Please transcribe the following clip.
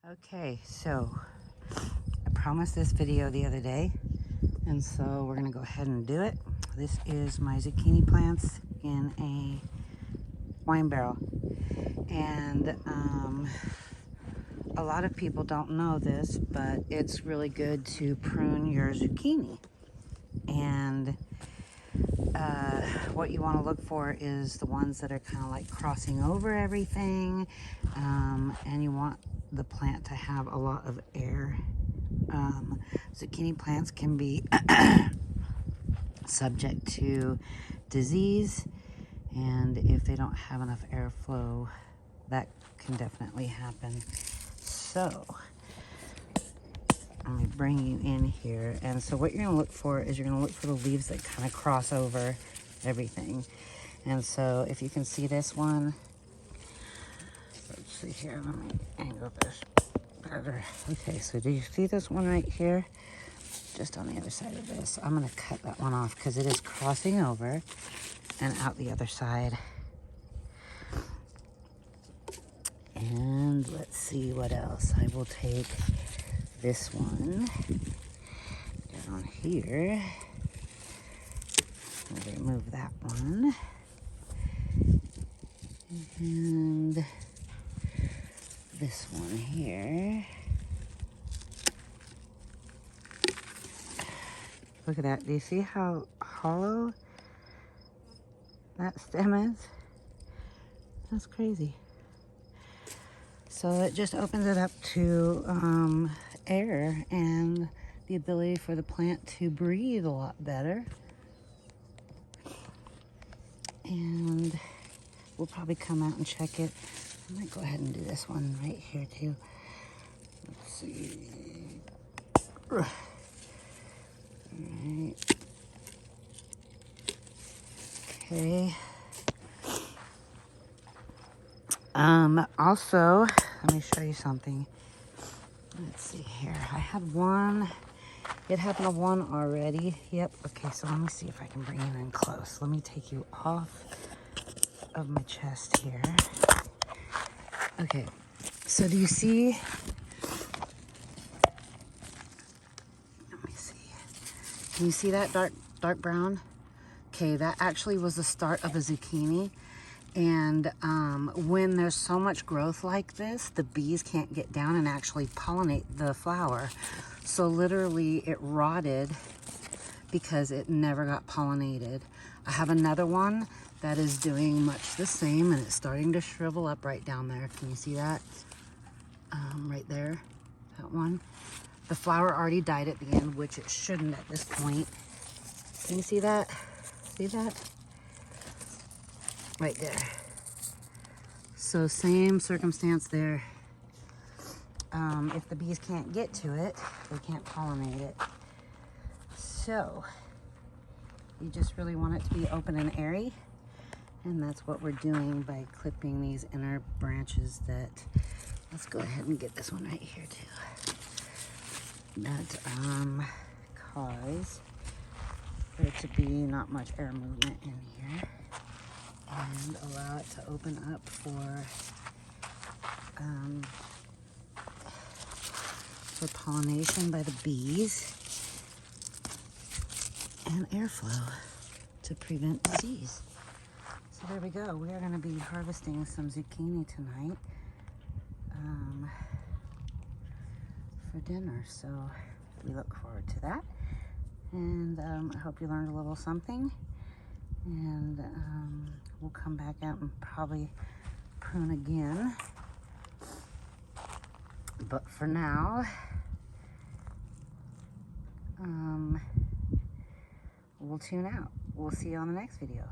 Okay, so I promised this video the other day, and so we're gonna go ahead and do it. This is my zucchini plants in a wine barrel, and a lot of people don't know this, but it's really good to prune your zucchini. And what you want to look for is the ones that are kind of like crossing over everything, and you want the plant to have a lot of air. Zucchini plants can be subject to disease, and if they don't have enough airflow, that can definitely happen. So let me bring you in here. And so what you're going to look for is you're going to look for the leaves that kind of cross over everything. And so if you can see this one, let's see here, let me angle this better. Okay, so do you see this one right here? Just on the other side of this. I'm going to cut that one off because it is crossing over and out the other side. And let's see what else. I will take this one down here. I'll remove that one. And this one here. Look at that. Do you see how hollow that stem is? That's crazy. So it just opens it up to air and the ability for the plant to breathe a lot better. And we'll probably come out and check it. I might go ahead and do this one right here too. Let's see. All right. Okay. Also, let me show you something. Let's see here. I had one. It happened to one already. Yep. Okay, so let me see if I can bring you in close. Let me take you off of my chest here. Okay. So do you see? Let me see. Can you see that dark brown? Okay, that actually was the start of a zucchini. And when there's so much growth like this, the bees can't get down and actually pollinate the flower. So literally it rotted because it never got pollinated. I have another one that is doing much the same, and it's starting to shrivel up right down there. Can you see that? Right there, that one. The flower already died at the end, which it shouldn't at this point. Can you see that? See that? Right there. So same circumstance there. If the bees can't get to it, they can't pollinate it. So you just really want it to be open and airy, and that's what we're doing by clipping these inner branches. That, let's go ahead and get this one right here too. That cause there to be not much air movement in here, and allow it to open up for pollination by the bees and airflow to prevent disease. So there we go. We are going to be harvesting some zucchini tonight for dinner. So we look forward to that. And I hope you learned a little something. And we'll come back out and probably prune again. But for now, we'll tune out. We'll see you on the next video.